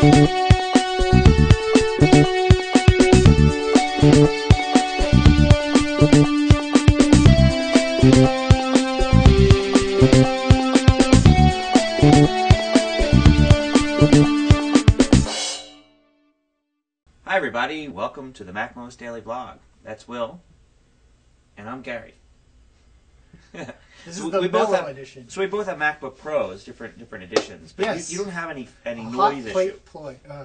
Hi everybody, welcome to the MacMost Daily Vlog. That's Will, and I'm Gary. This is the Mellow edition. So we both have MacBook Pros, different editions. But yes. you don't have any noise issue.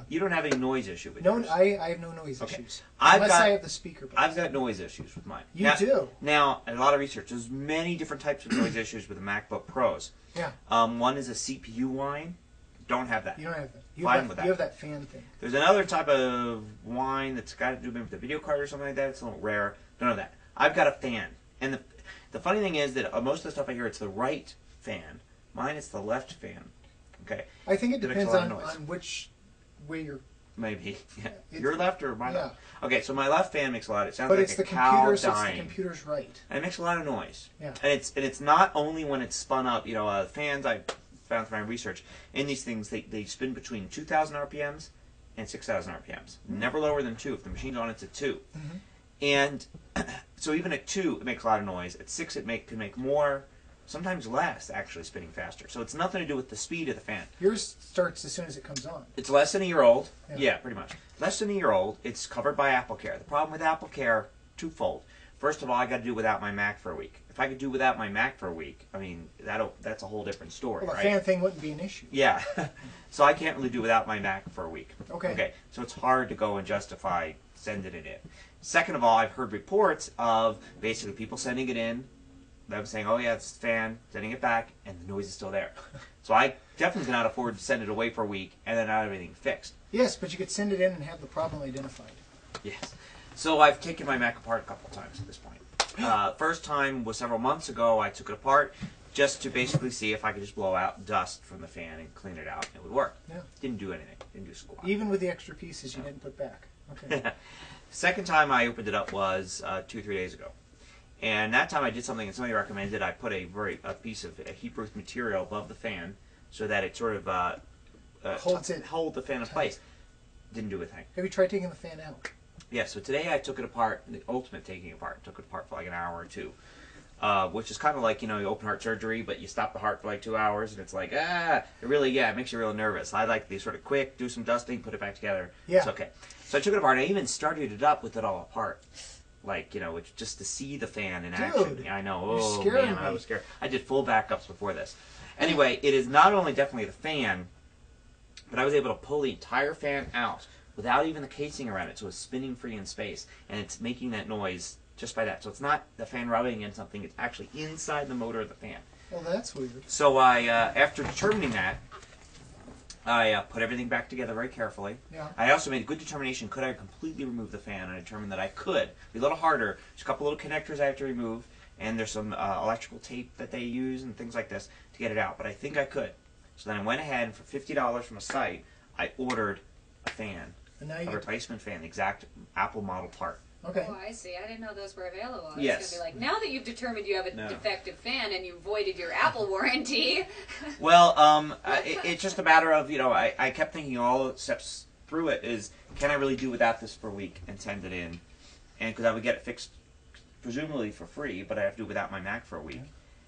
You don't have any noise issue with yours. I have no noise issues. I have the speaker box. I've got noise issues with mine. You do? Now, a lot of research, there's many different types of noise issues with the MacBook Pros. Yeah. One is a CPU whine. Don't have that. You don't have that. You have that fan thing. There's another type of whine that's got to do with the video card or something like that. It's a little rare. Don't have that. I've got a fan. And the funny thing is that most of the stuff I hear, it's the right fan. Mine, it's the left fan. Okay. I think it depends on which way you're... Maybe. Yeah. Your left or my left? Yeah. Okay, so my left fan makes a lot of... It sounds but like it's a the cow computer, dying. So it's the computer's right. And it makes a lot of noise. Yeah. And it's not only when it's spun up. You know, fans, I found through my research, in these things, they spin between 2,000 RPMs and 6,000 RPMs. Mm-hmm. Never lower than 2. If the machine's on, it's at 2. Mm-hmm. And so even at 2, it makes a lot of noise. At 6, it can make more, sometimes less, actually spinning faster. So it's nothing to do with the speed of the fan. Yours starts as soon as it comes on. It's less than a year old. Yeah, pretty much. Less than a year old. It's covered by AppleCare. The problem with AppleCare, twofold. First of all, I got to do without my Mac for a week. If I could do without my Mac for a week, I mean, that's a whole different story, well, the right? fan thing wouldn't be an issue. Yeah. So I can't really do without my Mac for a week. Okay. Okay. So it's hard to go and justify sending it in. Second of all, I've heard reports of basically people sending it in, them saying, oh yeah, it's the fan, sending it back, and the noise is still there. So I definitely cannot afford to send it away for a week and then not have everything fixed. Yes, but you could send it in and have the problem identified. Yes. So I've taken my Mac apart a couple of times at this point. First time was several months ago. I took it apart just to basically see if I could just blow out dust from the fan and clean it out. It would work. Yeah. Didn't do anything. Didn't do squat. Even with the extra pieces you didn't put back. Okay. Second time I opened it up was 2 or 3 days ago. And that time I did something that somebody recommended. I put a piece of heat-proof material above the fan so that it sort of hold the fan in place. Didn't do a thing. Have you tried taking the fan out? Yeah, so today I took it apart, the ultimate taking apart. Took it apart for like an hour or two. Which is kind of like, you know, you open heart surgery, but you stop the heart for like 2 hours, and it's like, it makes you real nervous. I like to be sort of quick, do some dusting, put it back together. Yeah. It's okay. So I took it apart, and I even started it up with it all apart. Like, you know, just to see the fan in action. Dude, yeah, I know. Oh, man, I was scared. I did full backups before this. Anyway, it is not only definitely the fan, but I was able to pull the entire fan out without even the casing around it, so it's spinning free in space, and it's making that noise just by that. So it's not the fan rubbing against something, it's actually inside the motor of the fan. Well, that's weird. So I, after determining that, I put everything back together very carefully. Yeah. I also made a good determination, could I completely remove the fan, and I determined that I could. It'd be a little harder. There's a couple little connectors I have to remove, and there's some electrical tape that they use and things like this to get it out, but I think I could. So then I went ahead, and for $50 from a site, I ordered a fan, a replacement fan, the exact Apple model part. Okay. Oh, I see. I didn't know those were available. Yes. It's going to be like, now that you've determined you have a defective fan and you voided your Apple warranty. Well, it's just a matter of, you know, I kept thinking all the steps through it is, can I really do without this for a week and send it in? And because I would get it fixed, presumably for free, but I have to do it without my Mac for a week.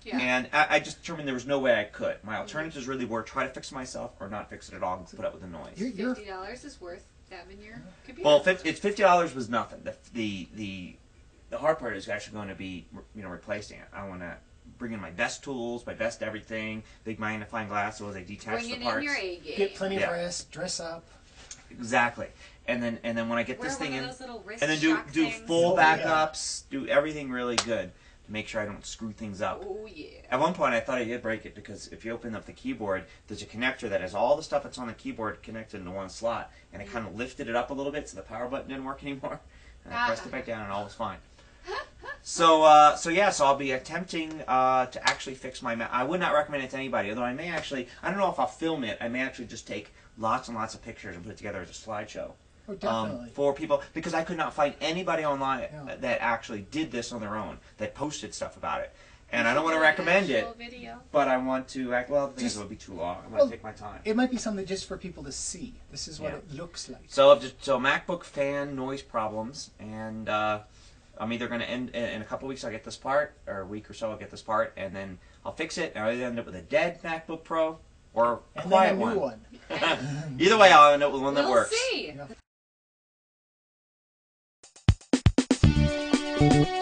Yeah. And I just determined there was no way I could. My alternatives really were try to fix it myself or not fix it at all and put up with the noise. $50 is worth that in your computer. Well, it's $50 was nothing. The hard part is actually going to be, you know, replacing it. I want to bring in my best tools, my best everything, big magnifying glass so as I detach the parts. In your A game. Get plenty of rest, dress up. Exactly. And then when I get this thing in, and then do full backups, do everything really good to make sure I don't screw things up. Oh yeah. At one point I thought I did break it because if you open up the keyboard, there's a connector that has all the stuff that's on the keyboard connected into one slot, and I kind of lifted it up a little bit so the power button didn't work anymore. And I pressed it back down and all was fine. So I'll be attempting to actually fix my Mac. I would not recommend it to anybody, although I may actually, I don't know if I'll film it, I may actually just take lots and lots of pictures and put it together as a slideshow. Oh, definitely. For people, because I could not find anybody online that actually did this on their own, that posted stuff about it. And I don't want to recommend it, video. but I want to act. Well, the thing is, it would be too long. I'm going to take my time. It might be something just for people to see. This is what it looks like. So MacBook fan noise problems, and I'm either going to end in a couple of weeks. I'll get this part, or a week or so. I'll get this part, and then I'll fix it. And I'll either end up with a dead MacBook Pro or a quiet one. Either way, I'll end up with one that works. We'll see. Yeah.